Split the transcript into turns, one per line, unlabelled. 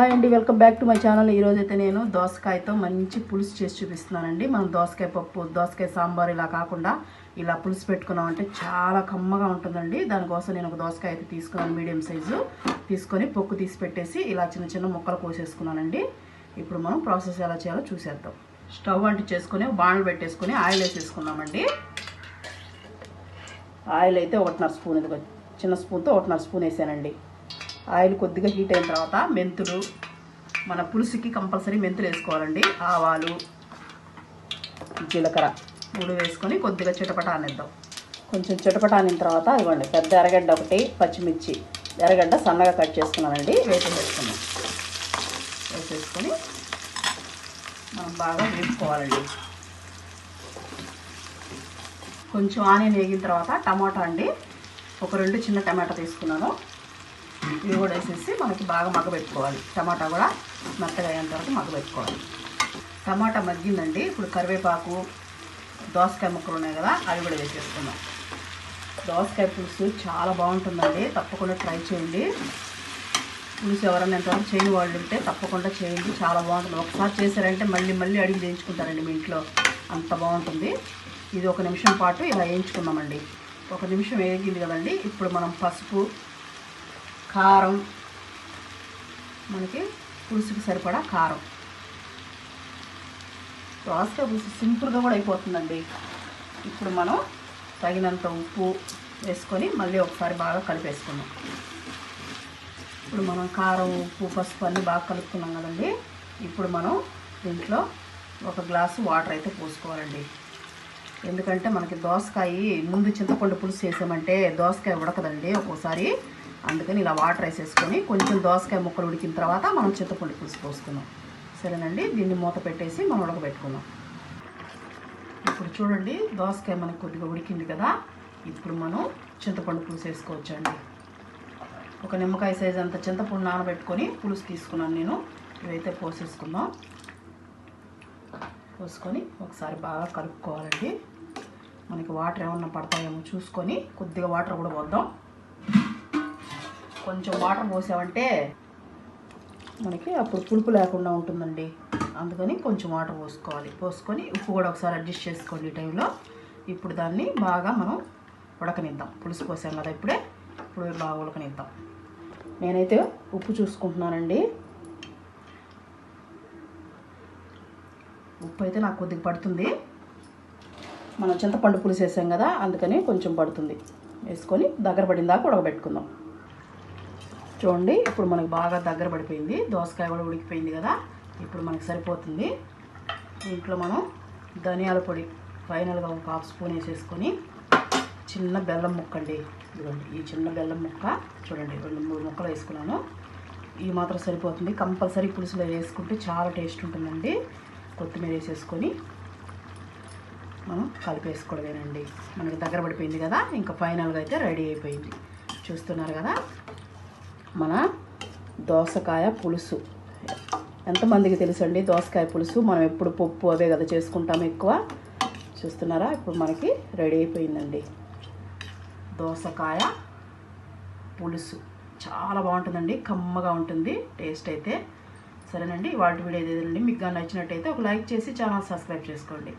Hi అండి, welcome back to my channel. ఈరోజు అయితే నేను దోసకాయతో మంచి పులుసు చేసి చూపిస్తున్నానండి. మనం దోసకాయ పప్పు, దోసకాయ సాంబార్ ఇలా కాకుండా ఇలా పులుసు పెట్టుకున్నామంటే చాలా కమ్మగా ఉంటుందండి. దానికోసం నేను ఒక దోసకాయ అయితే తీసుకున్నాను, మీడియం సైజు తీసుకొని పొక్కు తీసి పెట్టేసి ఇలా చిన్న చిన్న ముక్కలు కోసేసుకున్నానండి. ఇప్పుడు మనం ప్రాసెస్ ఎలా చేయాలో చూసేద్దాం. స్టవ్ అంటించేసుకొని బాణలు పెట్టేసుకొని ఆయిల్ వేసేసుకున్నామండి. ఆయిల్ అయితే 1.5 స్పూన్, ఇది చిన్న స్పూన్తో 1.5 స్పూన్ వేసానండి. ఆయిల్ కొద్దిగా హీట్ అయిన తర్వాత మెంతులు, మన పులుసుకి కంపల్సరీ మెంతులు వేసుకోవాలండి. ఆవాలు, జీలకర్ర 3 వేసుకొని కొద్దిగా చిటపట అనేద్దాం. కొంచెం చిటపట అనిన తర్వాత ఇవ్వండి పెద్ద ఎర్రగడ్డ ఒకటి, పచ్చిమిర్చి ఎర్రగడ్డ సన్నగా కట్ చేసుకున్నానండి, వేసేసుకున్నాం. వేసేసుకొని మనం బాగా వేసుకోవాలండి. కొంచెం ఆనియన్ వేగిన తర్వాత టమాటా అండి, ఒక 2 చిన్న టమాటా తీసుకున్నాను. ఇవి కూడా వేసేసి మనకి బాగా మగ్గబెట్టుకోవాలి. టమాటా కూడా మెత్తగా అయ్యేంత వరకు మగ్గబెట్టుకోవాలి. టమాటా మగ్గిందండి. ఇప్పుడు కరివేపాకు, దోసకాయ ముక్కలు ఉన్నాయి కదా, అవి కూడా వేసేసుకుందాం. దోసకాయ పులుసు చాలా బాగుంటుందండి, తప్పకుండా ట్రై చేయండి. పులుసు ఎవరైనా ఎంతవరకు చేయని వాళ్ళు ఉంటే తప్పకుండా చేయండి, చాలా బాగుంటుంది. ఒకసారి చేశారంటే మళ్ళీ మళ్ళీ అడిగి చేయించుకుంటారండి మీ ఇంట్లో, అంత బాగుంటుంది. ఇది 1 నిమిషం పాటు ఇలా వేయించుకుందామండి. 1 నిమిషం వేగింది కదండి. ఇప్పుడు మనం పసుపు, కారం, మనకి పులుసుకి సరిపడా కారం, దోసకాయ పులుసు సింపుల్గా కూడా అయిపోతుందండి. ఇప్పుడు మనం తగినంత ఉప్పు వేసుకొని మళ్ళీ ఒకసారి బాగా కలిపేసుకున్నాం. ఇప్పుడు మనం కారం, ఉప్పు, పసుపు అన్నీ బాగా కలుపుకున్నాం కదండి. ఇప్పుడు మనం దీంట్లో 1 గ్లాసు వాటర్ అయితే పోసుకోవాలండి. ఎందుకంటే మనకి దోసకాయ ముందు చింతపండు పులుసు చేసామంటే దోసకాయ ఉడకదండి ఒక్కోసారి, అందుకని ఇలా వాటర్ వేసేసుకొని కొంచెం దోసకాయ ముక్కలు ఉడికిన తర్వాత మనం చింతపండు పులుసు పోసుకున్నాం. సరేనండి, దీన్ని మూత పెట్టేసి మనం ఉడకబెట్టుకున్నాం. ఇప్పుడు చూడండి, దోసకాయ మనకు కొద్దిగా ఉడికింది కదా. ఇప్పుడు మనం చింతపండు పులుసు వేసుకోవచ్చండి. 1 నిమ్మకాయ సైజ్ అంత చింతపండు నానబెట్టుకొని పులుసు తీసుకున్నాను నేను. ఇవైతే పోసేసుకుందాం. పోసుకొని ఒకసారి బాగా కలుపుకోవాలండి. మనకి వాటర్ ఏమన్నా పడతాయేమో చూసుకొని కొద్దిగా వాటర్ కూడా పోద్దాం. కొంచెం వాటర్ పోసామంటే మనకి అప్పుడు పులుపు లేకుండా ఉంటుందండి, అందుకని కొంచెం వాటర్ పోసుకోవాలి. పోసుకొని ఉప్పు కూడా ఒకసారి అడ్జస్ట్ చేసుకోండి ఈ టైంలో. ఇప్పుడు దాన్ని బాగా మనం ఉడకనిద్దాం. పులుసు పోసాం కదా ఇప్పుడు బాగా ఉడకనిద్దాం. నేనైతే ఉప్పు చూసుకుంటున్నానండి. ఉప్పు అయితే నాకు కొద్దిగా పడుతుంది, మనం చింతపండు పులుసు వేసాం కదా, అందుకని కొంచెం పడుతుంది. వేసుకొని దగ్గర పడిన దాకా ఉడకబెట్టుకుందాం. చూడండి, ఇప్పుడు మనకు బాగా దగ్గర పడిపోయింది, దోసకాయ కూడా ఉడికిపోయింది కదా. ఇప్పుడు మనకు సరిపోతుంది. దీంట్లో మనం ధనియాల పొడి ఫైనల్గా 1/2 స్పూన్ వేసేసుకొని చిన్న బెల్లం ముక్క అండి, ఇదిగోండి ఈ చిన్న బెల్లం ముక్క చూడండి, 2-3 ముక్కలు వేసుకున్నాను. ఈ మాత్రం సరిపోతుంది. కంపల్సరీ పులుసులో వేసుకుంటే చాలా టేస్ట్ ఉంటుందండి. కొత్తిమీర వేసేసుకొని మనం కలిపేసుకోవడమేనండి. మనకి దగ్గర పడిపోయింది కదా, ఇంకా ఫైనల్గా అయితే రెడీ అయిపోయింది. చూస్తున్నారు కదా మన దోసకాయ పులుసు. ఎంతమందికి తెలుసండి దోసకాయ పులుసు? మనం ఎప్పుడు పప్పు అవే కదా చేసుకుంటాం ఎక్కువ. చూస్తున్నారా, ఇప్పుడు మనకి రెడీ అయిపోయిందండి దోసకాయ పులుసు. చాలా బాగుంటుందండి, కమ్మగా ఉంటుంది టేస్ట్ అయితే. సరేనండి, వాటి వీడియో ఏదండి మీకు నచ్చినట్టయితే ఒక లైక్ చేసి ఛానల్ సబ్స్క్రైబ్ చేసుకోండి.